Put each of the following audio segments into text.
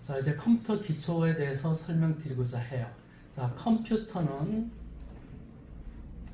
자, 이제 컴퓨터 기초에 대해서 설명드리고자 해요. 자, 컴퓨터는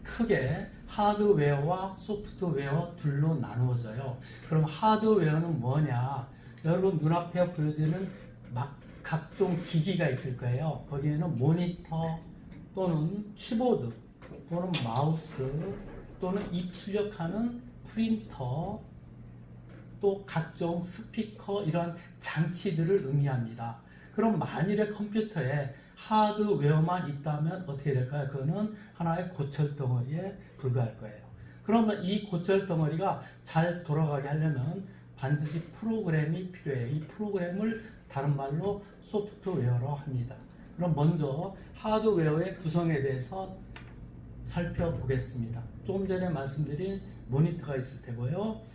크게 하드웨어와 소프트웨어 둘로 나누어져요. 그럼 하드웨어는 뭐냐? 여러분 눈앞에 보여지는 각종 기기가 있을 거예요. 거기에는 모니터 또는 키보드 또는 마우스 또는 입 출력하는 프린터 또 각종 스피커 이런 장치들을 의미합니다. 그럼 만일에 컴퓨터에 하드웨어만 있다면 어떻게 될까요? 그거는 하나의 고철 덩어리에 불과할 거예요. 그러면 이 고철 덩어리가 잘 돌아가게 하려면 반드시 프로그램이 필요해요. 이 프로그램을 다른 말로 소프트웨어로 합니다. 그럼 먼저 하드웨어의 구성에 대해서 살펴보겠습니다. 조금 전에 말씀드린 모니터가 있을 테고요.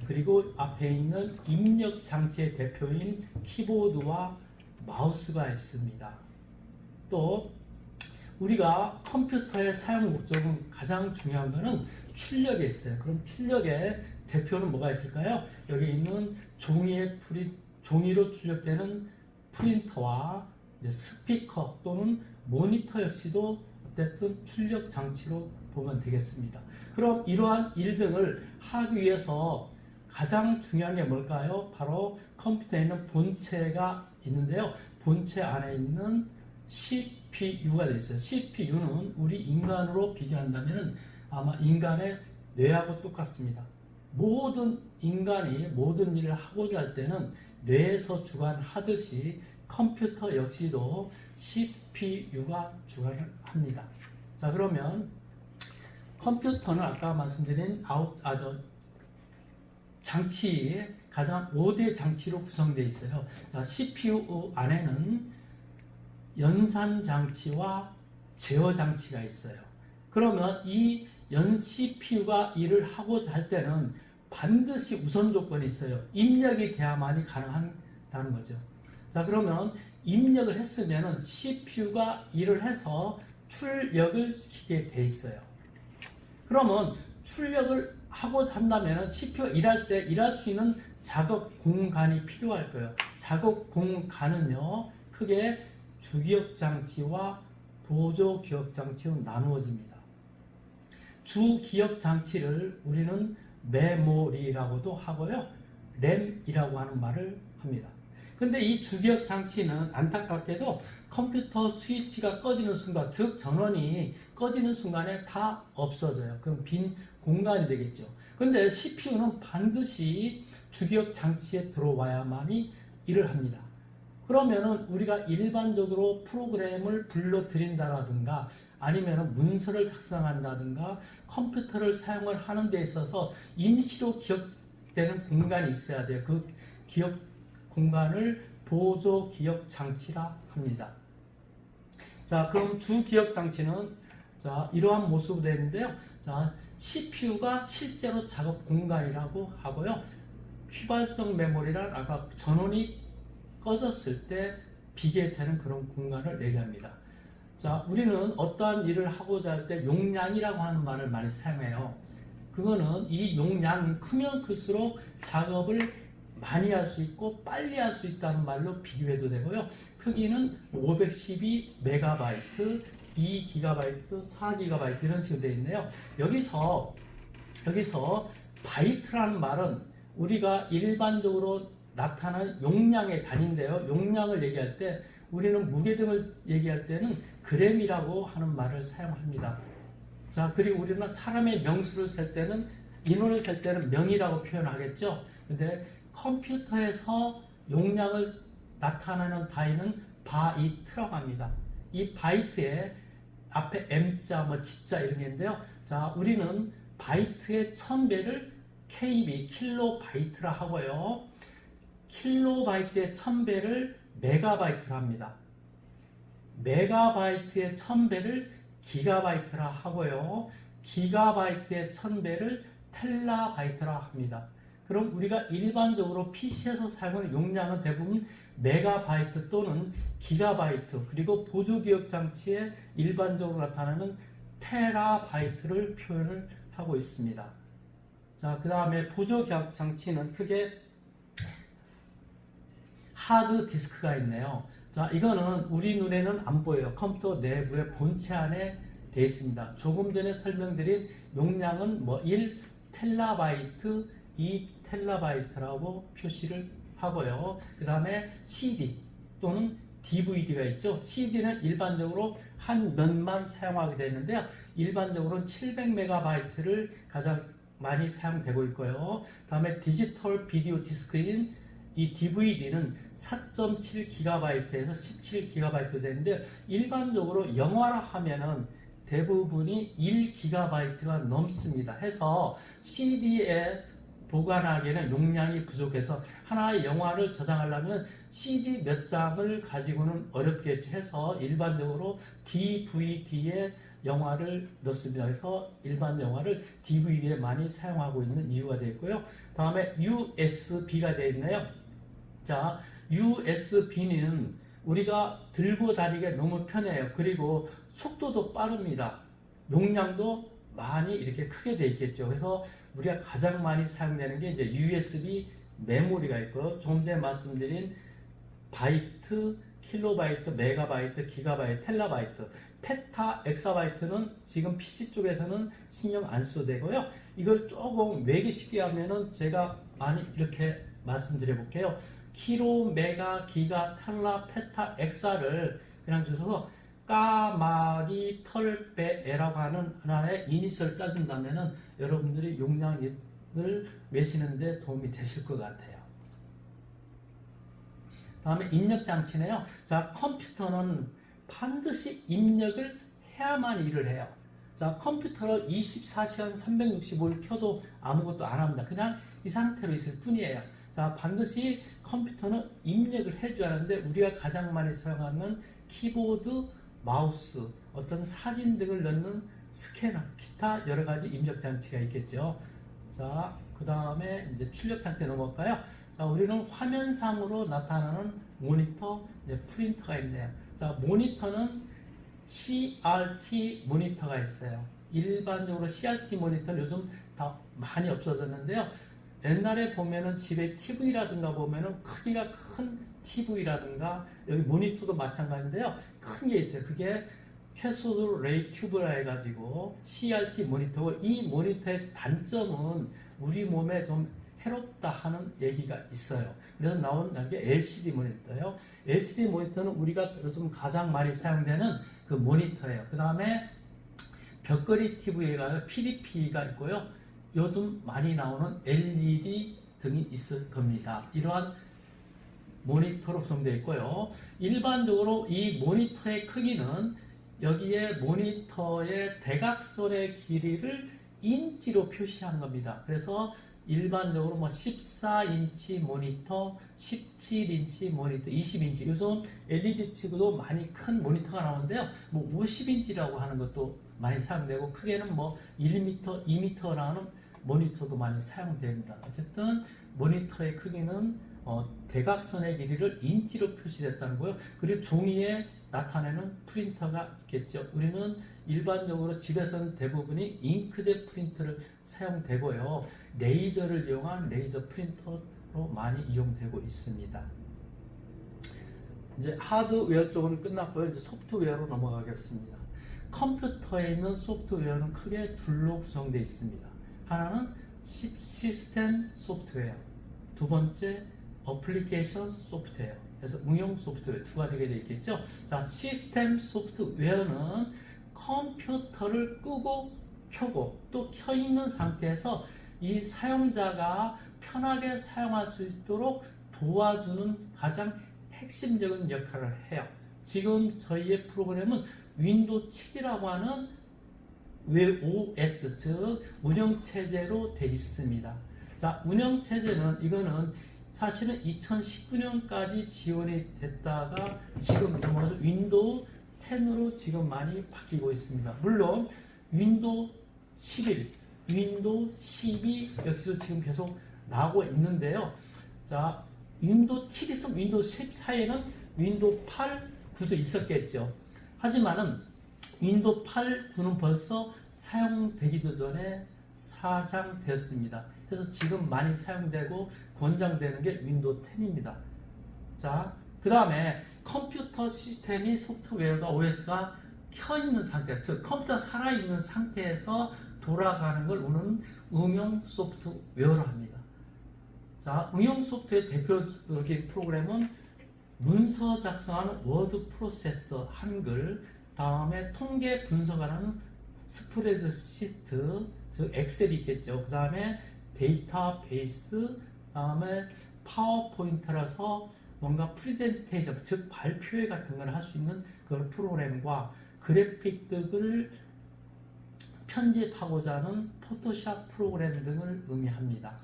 그리고 앞에 있는 입력 장치의 대표인 키보드와 마우스가 있습니다. 또 우리가 컴퓨터의 사용 목적은 가장 중요한 것은 출력에 있어요. 그럼 출력의 대표는 뭐가 있을까요? 여기 있는 종이로 출력되는 프린터와 스피커 또는 모니터 역시도 어쨌든 출력 장치로 보면 되겠습니다. 그럼 이러한 일등을 하기 위해서 가장 중요한 게 뭘까요? 바로 컴퓨터에 있는 본체가 있는데요. 본체 안에 있는 CPU가 되어 있어요. CPU는 우리 인간으로 비교한다면 아마 인간의 뇌하고 똑같습니다. 모든 인간이 모든 일을 하고자 할 때는 뇌에서 주관하듯이 컴퓨터 역시도 CPU가 주관합니다. 자, 그러면 컴퓨터는 아까 말씀드린 장치의 가장 5대 장치로 구성되어 있어요. 자, CPU 안에는 연산 장치와 제어 장치가 있어요. 그러면 이 CPU가 일을 하고자 할 때는 반드시 우선 조건이 있어요. 입력이 돼야만이 가능하다는 거죠. 자, 그러면 입력을 했으면 CPU가 일을 해서 출력을 시키게 돼 있어요. 그러면 출력을 하고자 한다면 CPU가 일할 때 일할 수 있는 작업 공간이 필요할 거예요. 작업 공간은요, 크게 주기억 장치와 보조 기억 장치로 나누어집니다. 주기억 장치를 우리는 메모리라고도 하고요, 램이라고 하는 말을 합니다. 근데 이 주기억 장치는 안타깝게도 컴퓨터 스위치가 꺼지는 순간, 즉 전원이 꺼지는 순간에 다 없어져요. 그럼 빈 공간이 되겠죠. 근데 CPU는 반드시 주기억 장치에 들어와야만이 일을 합니다. 그러면은 우리가 일반적으로 프로그램을 불러들인다라든가 아니면 문서를 작성한다든가 컴퓨터를 사용을 하는 데 있어서 임시로 기억되는 공간이 있어야 돼요. 그 기억 공간을 보조 기억 장치라 합니다. 자, 그럼 주 기억 장치는 자, 이러한 모습으로 되는데요. 자, CPU가 실제로 작업 공간이라고 하고요. 휘발성 메모리란 아까 전원이 꺼졌을 때 비게 되는 그런 공간을 얘기합니다. 자, 우리는 어떠한 일을 하고자 할 때 용량이라고 하는 말을 많이 사용해요. 그거는 이 용량이 크면 클수록 작업을 많이 할 수 있고 빨리 할 수 있다는 말로 비교해도 되고요. 크기는 512MB, 2GB, 4GB 이런 식으로 되어 있네요. 여기서 바이트라는 말은 우리가 일반적으로 나타나는 용량의 단위인데요. 용량을 얘기할 때 우리는 무게 등을 얘기할 때는 그램이라고 하는 말을 사용합니다. 자, 그리고 우리는 사람의 명수를 셀 때는 인원을 셀 때는 명이라고 표현하겠죠. 근데 컴퓨터에서 용량을 나타내는 단위는 바이트라고 합니다. 이 바이트에 앞에 M자, G자 이런 게 있는데요. 자, 우리는 바이트의 1000배를 KB, 킬로바이트라 하고요. 킬로바이트의 1000배를 메가바이트라 합니다. 메가바이트의 1000배를 기가바이트라 하고요. 기가바이트의 1000배를 텔라바이트라 합니다. 그럼 우리가 일반적으로 PC에서 사용하는 용량은 대부분 메가바이트 또는 기가바이트, 그리고 보조기억 장치에 일반적으로 나타나는 테라바이트를 표현을 하고 있습니다. 자, 그 다음에 보조기억 장치는 크게 하드 디스크가 있네요. 자, 이거는 우리 눈에는 안 보여요. 컴퓨터 내부의 본체 안에 되어 있습니다. 조금 전에 설명드린 용량은 뭐 1TB, 2TB라고 표시를 하고요. 그 다음에 CD 또는 DVD가 있죠. CD는 일반적으로 한 면만 사용하게 되는데요. 일반적으로는 700MB를 가장 많이 사용되고 있고요. 다음에 디지털 비디오 디스크인 이 DVD는 4.7GB에서 17GB 되는데 일반적으로 영화라 하면은 대부분이 1GB가 넘습니다. 해서 CD에 보관하기에는 용량이 부족해서 하나의 영화를 저장하려면 CD 몇 장을 가지고는 어렵겠죠. 해서 일반적으로 DVD에 영화를 넣습니다. 그래서 일반 영화를 DVD에 많이 사용하고 있는 이유가 되어 있고요. 다음에 USB가 되어 있네요. 자, USB는 우리가 들고 다니기에 너무 편해요. 그리고 속도도 빠릅니다. 용량도 많이 이렇게 크게 되어 있겠죠. 그래서 우리가 가장 많이 사용되는 게 이제 USB 메모리가 있고, 좀 전에 말씀드린 바이트, 킬로바이트, 메가바이트, 기가바이트, 텔라바이트, 페타, 엑사바이트는 지금 PC 쪽에서는 신경 안 써도 되고요. 이걸 조금 외기 쉽게 하면은 제가 많이 이렇게 말씀드려 볼게요. 킬로, 메가, 기가, 텔라, 페타, 엑사를 그냥 주셔서 까마귀, 털배에라고 하는 하나의 이니셜 따준다면은 여러분들이 용량을 외시는데 도움이 되실 것 같아요. 다음에 입력 장치네요. 자, 컴퓨터는 반드시 입력을 해야만 일을 해요. 자, 컴퓨터를 24시간 365일 켜도 아무것도 안 합니다. 그냥 이 상태로 있을 뿐이에요. 자, 반드시 컴퓨터는 입력을 해줘야 하는데 우리가 가장 많이 사용하는 키보드, 마우스, 어떤 사진 등을 넣는 스캐너, 기타 여러 가지 입력 장치가 있겠죠. 자, 그 다음에 이제 출력 장치 넘어갈까요? 자, 우리는 화면상으로 나타나는 모니터, 프린터가 있네요. 자, 모니터는 CRT 모니터가 있어요. 일반적으로 CRT 모니터는 요즘 다 많이 없어졌는데요. 옛날에 보면은 집에 TV라든가 보면은 크기가 큰 TV라든가 여기 모니터도 마찬가지인데요. 큰 게 있어요. 그게 캐소드 레이 튜브라 해가지고 CRT 모니터고, 이 모니터의 단점은 우리 몸에 좀 해롭다 하는 얘기가 있어요. 그래서 나온 게 LCD 모니터예요. LCD 모니터는 우리가 요즘 가장 많이 사용되는 그 모니터예요. 그 다음에 벽걸이 TV가 PDP가 있고요. 요즘 많이 나오는 LED 등이 있을 겁니다. 이러한 모니터로 구성되어 있고요. 일반적으로 이 모니터의 크기는 여기에 모니터의 대각선의 길이를 인치로 표시한 겁니다. 그래서 일반적으로 뭐 14인치 모니터, 17인치 모니터, 20인치, 요즘 LED 치고도 많이 큰 모니터가 나오는데요. 뭐 50인치라고 하는 것도 많이 사용되고, 크게는 뭐 1m, 2m라는 모니터도 많이 사용됩니다. 어쨌든 모니터의 크기는 대각선의 길이를 인치로 표시됐다는 거예요. 그리고 종이에 나타내는 프린터가 있겠죠. 우리는 일반적으로 집에서는 대부분이 잉크젯 프린터를 사용되고요. 레이저를 이용한 레이저 프린터로 많이 이용되고 있습니다. 이제 하드웨어 쪽은 끝났고요. 이제 소프트웨어로 넘어가겠습니다. 컴퓨터에 있는 소프트웨어는 크게 둘로 구성되어 있습니다. 하나는 시스템 소프트웨어, 두 번째 어플리케이션 소프트웨어, 그래서 응용 소프트웨어 두 가지가 되어 있겠죠. 자, 시스템 소프트웨어는 컴퓨터를 끄고 켜고 또 켜 있는 상태에서 이 사용자가 편하게 사용할 수 있도록 도와주는 가장 핵심적인 역할을 해요. 지금 저희의 프로그램은 윈도우 7이라고 하는 OS, 즉 운영체제로 되어 있습니다. 자, 운영체제는 이거는 사실은 2019년까지 지원이 됐다가 지금 넘어가서 윈도우 10으로 지금 많이 바뀌고 있습니다. 물론 윈도우 11, 윈도우 12 역시도 지금 계속 나오고 있는데요. 자, 윈도우 7 있으면 윈도우 10 사이에는 윈도우 8, 9도 있었겠죠. 하지만은 윈도우 8, 9는 벌써 사용되기도 전에 사장되었습니다. 그래서 지금 많이 사용되고 권장되는 게 윈도우 10입니다. 자, 그 다음에 컴퓨터 시스템이 소프트웨어가 OS가 켜 있는 상태, 즉 컴퓨터 살아있는 상태에서 돌아가는 걸 우리는 응용 소프트웨어로 합니다. 자, 응용 소프트웨어 대표적인 프로그램은 문서 작성하는 워드 프로세서 한글, 다음에 통계 분석하는 스프레드시트, 즉 엑셀이 있겠죠. 그 다음에 데이터베이스, 다음에 파워포인트라서 뭔가 프레젠테이션, 즉 발표회 같은 걸 할 수 있는 그런 프로그램과 그래픽들을 편집하고자 하는 포토샵 프로그램 등을 의미합니다.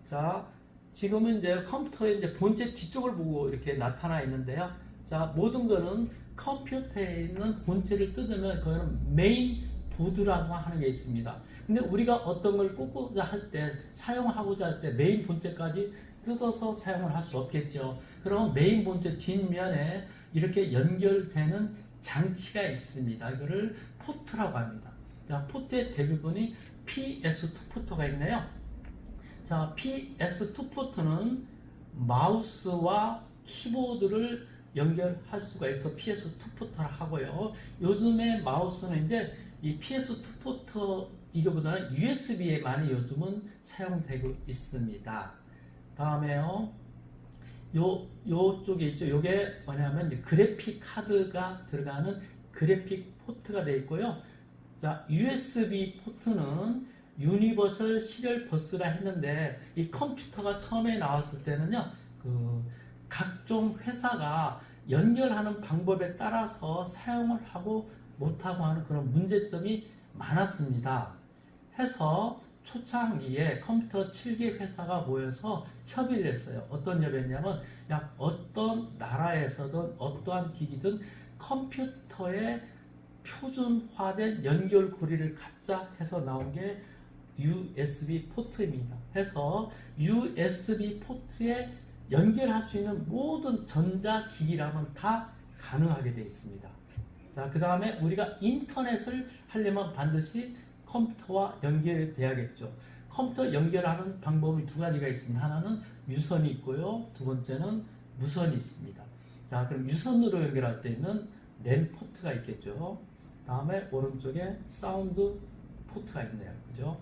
자, 지금은 이제 컴퓨터의 이제 본체 뒤쪽을 보고 이렇게 나타나 있는데요. 자, 모든 거는 컴퓨터에 있는 본체를 뜯으면 그거는 메인 보드라고 하는 게 있습니다. 근데 우리가 어떤 걸 꽂고자 할 때, 사용하고자 할 때 메인 본체까지 뜯어서 사용을 할 수 없겠죠. 그럼 메인 본체 뒷면에 이렇게 연결되는 장치가 있습니다. 이거를 포트라고 합니다. 자, 포트의 대부분이 PS2 포트가 있네요. 자, PS2 포트는 마우스와 키보드를 연결할 수가 있어 PS2 포트를 하고요. 요즘에 마우스는 이제 이 PS2 포트 이거보다는 USB에 많이 요즘은 사용되고 있습니다. 다음에요. 요쪽에 있죠. 요게 뭐냐면 이제 그래픽 카드가 들어가는 그래픽 포트가 되어 있고요. 자, USB 포트는 유니버설 시리얼 버스라 했는데 이 컴퓨터가 처음에 나왔을 때는요. 그 각종 회사가 연결하는 방법에 따라서 사용을 하고 못하고 하는 그런 문제점이 많았습니다. 해서 초창기에 컴퓨터 7개 회사가 모여서 협의를 했어요. 어떤 협의였냐면 약 어떤 나라에서든 어떠한 기기든 컴퓨터에 표준화된 연결고리를 갖자 해서 나온 게 USB 포트입니다. 해서 USB 포트에 연결할 수 있는 모든 전자기기라면 다 가능하게 되어 있습니다. 자, 그 다음에 우리가 인터넷을 하려면 반드시 컴퓨터와 연결돼야겠죠. 컴퓨터 연결하는 방법이 두 가지가 있습니다. 하나는 유선이 있고요. 두 번째는 무선이 있습니다. 자, 그럼 유선으로 연결할 때는 랜 포트가 있겠죠. 다음에 오른쪽에 사운드 포트가 있네요. 그죠?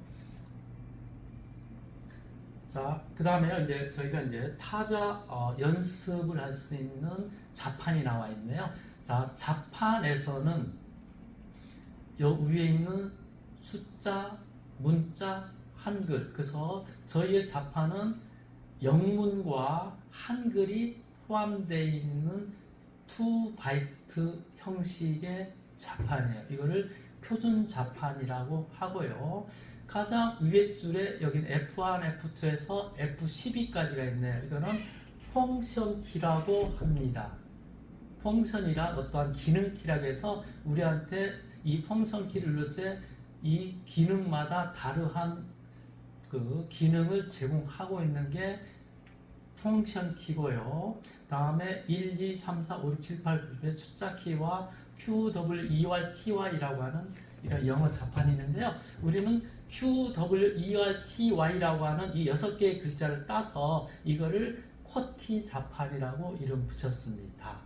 자, 그 다음에 이제 저희가 이제 타자 연습을 할 수 있는 자판이 나와 있네요. 자, 자판에서는 요 위에 있는 숫자, 문자, 한글. 그래서 저희의 자판은 영문과 한글이 포함되어 있는 2바이트 형식의 자판이에요. 이거를 표준 자판이라고 하고요. 가장 위에 줄에 여기는 F1, F2에서 F12까지가 있네요. 이거는 펑션 키라고 합니다. 펑션이란 어떠한 기능 키라고 해서 우리한테 이 펑션 키를 눌렀을 때 이 기능마다 다르한 그 기능을 제공하고 있는 게 펑션 키고요. 다음에 1, 2, 3, 4, 5, 6, 7, 8, 9의 숫자 키와 QWERTY라고 하는 이런 영어 자판이 있는데요. 우리는 QWERTY라고 하는 이 6개의 글자를 따서 이거를 쿼티 자판이라고 이름 붙였습니다.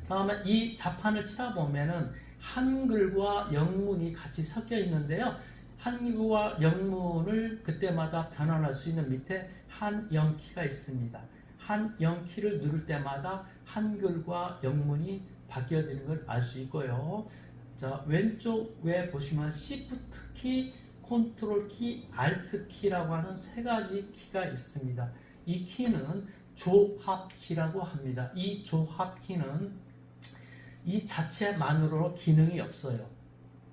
다음에 이 자판을 치다 보면은 한글과 영문이 같이 섞여 있는데요. 한글과 영문을 그때마다 변환할 수 있는 밑에 한영키가 있습니다. 한영키를 누를 때마다 한글과 영문이 바뀌어지는 걸 알 수 있고요. 자, 왼쪽에 보시면 Shift 키, 컨트롤 키, Alt 키라고 하는 세 가지 키가 있습니다. 이 키는 조합 키라고 합니다. 이 조합 키는 이 자체만으로 기능이 없어요.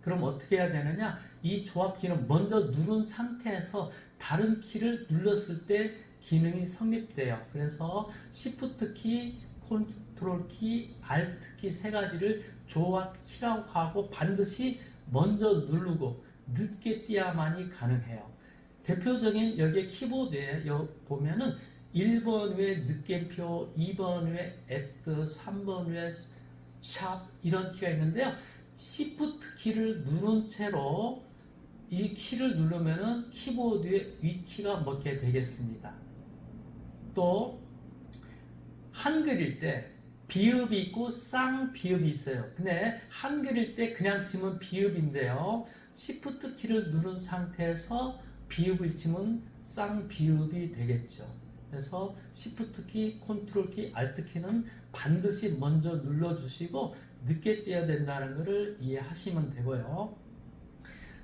그럼 어떻게 해야 되느냐? 이 조합 키는 먼저 누른 상태에서 다른 키를 눌렀을 때 기능이 성립돼요. 그래서 Shift 키, 컨트롤 키, Alt 키 세 가지를 조합 키라고 하고 반드시 먼저 누르고 늦게 띄어야만이 가능해요. 대표적인 여기 키보드에 보면은 1번 위에 느낌표, 2번 위에 at, 3번 위에 샵 이런 키가 있는데요. Shift 키를 누른 채로 이 키를 누르면은 키보드의 위키가 먹게 되겠습니다. 또 한글일 때 비읍이 있고 쌍비읍이 있어요. 근데 한글일 때 그냥 치면 비읍인데요. Shift 키를 누른 상태에서 비읍을 치면 쌍비읍이 되겠죠. 그래서 Shift 키, 컨트롤 키, Alt 키는 반드시 먼저 눌러주시고 늦게 떼야 된다는 것을 이해하시면 되고요.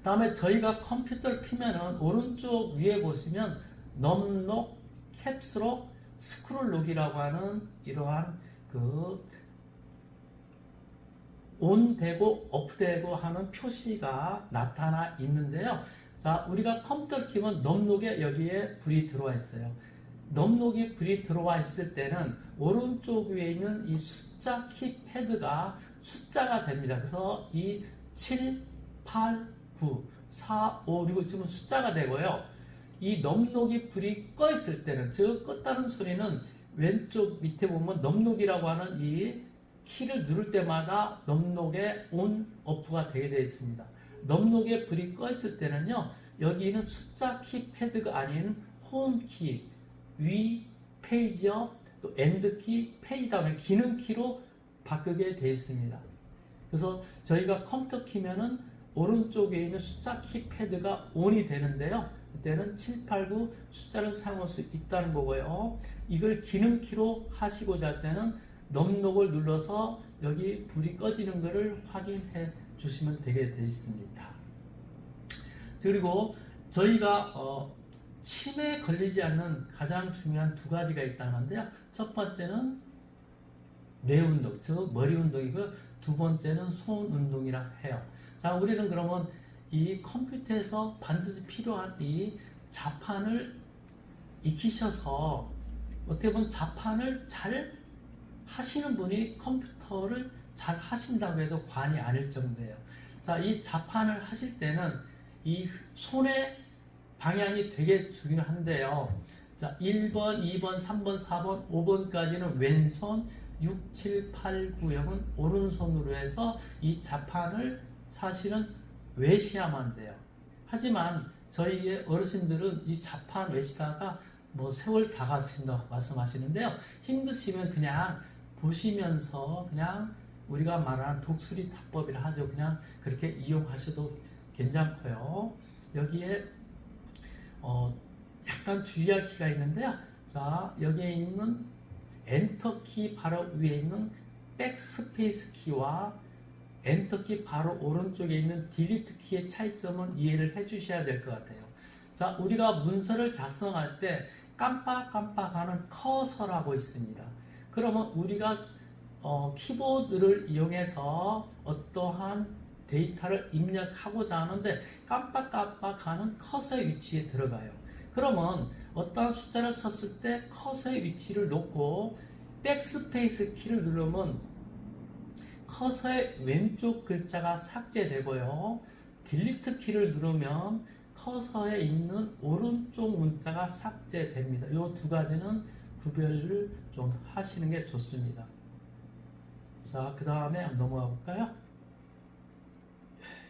다음에 저희가 컴퓨터를 키면은 오른쪽 위에 보시면 넘록, 캡스록, 스크롤록이라고 하는 이러한 그 온되고 업되고 하는 표시가 나타나 있는데요. 자, 우리가 컴퓨터를 키면 넘록에 여기에 불이 들어와 있어요. 넘록이 불이 들어와 있을 때는 오른쪽 위에 있는 이 숫자 키패드가 숫자가 됩니다. 그래서 이 7, 8, 9, 4, 5, 6을 치면 숫자가 되고요. 이 넘록이 불이 꺼 있을 때는, 즉 껐다는 소리는 왼쪽 밑에 보면 넘록이라고 하는 이 키를 누를 때마다 넘록의 온, 오프가 되게 되어 있습니다. 넘록에 불이 꺼 있을 때는요, 여기는 숫자 키 패드가 아닌 홈 키, 위, 페이지업, 또 엔드 키, 페이지 다음에 기능 키로 바꾸게 되어 있습니다. 그래서 저희가 컴퓨터 키면은 오른쪽에 있는 숫자 키 패드가 ON이 되는데요. 그때는 7, 8, 9 숫자를 사용할 수 있다는 거고요. 이걸 기능 키로 하시고자 할 때는 넘록을 눌러서 여기 불이 꺼지는 것을 확인해 주시면 되게 되어 있습니다. 그리고 저희가 침에 걸리지 않는 가장 중요한 두 가지가 있다는데요. 첫 번째는 뇌 운동, 즉 머리 운동이고요. 두 번째는 손 운동이라 해요. 자, 우리는 그러면 이 컴퓨터에서 반드시 필요한 이 자판을 익히셔서 어떻게 보면 자판을 잘 하시는 분이 컴퓨터를 잘 하신다고 해도 과언이 아닐 정도예요. 자, 이 자판을 하실 때는 이 손의 방향이 되게 중요한데요. 자, 1번, 2번, 3번, 4번, 5번까지는 왼손, 6, 7, 8, 9, 0은 오른손으로 해서 이 자판을 사실은 외시하면 돼요. 하지만 저희의 어르신들은 이 자판 외시다가 뭐 세월 다 가신다고 말씀하시는데요. 힘드시면 그냥 보시면서 그냥 우리가 말하는 독수리 타법이라 하죠. 그냥 그렇게 이용하셔도 괜찮고요. 여기에 약간 주의할 키가 있는데요. 자, 여기에 있는 엔터 키 바로 위에 있는 백스페이스 키와 엔터 키 바로 오른쪽에 있는 딜리트 키의 차이점은 이해를 해 주셔야 될 것 같아요. 자, 우리가 문서를 작성할 때 깜빡깜빡하는 커서라고 있습니다. 그러면 우리가 키보드를 이용해서 어떠한 데이터를 입력하고자 하는데 깜빡깜빡하는 커서의 위치에 들어가요. 그러면 어떠한 숫자를 쳤을 때 커서의 위치를 놓고 백스페이스 키를 누르면 커서의 왼쪽 글자가 삭제되고요. 딜리트 키를 누르면 커서에 있는 오른쪽 문자가 삭제됩니다. 이 두 가지는 구별을 좀 하시는 게 좋습니다. 자, 그 다음에 넘어가 볼까요?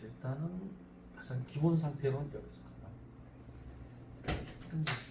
일단은 가장 기본 상태로는 여기서 끝납니다.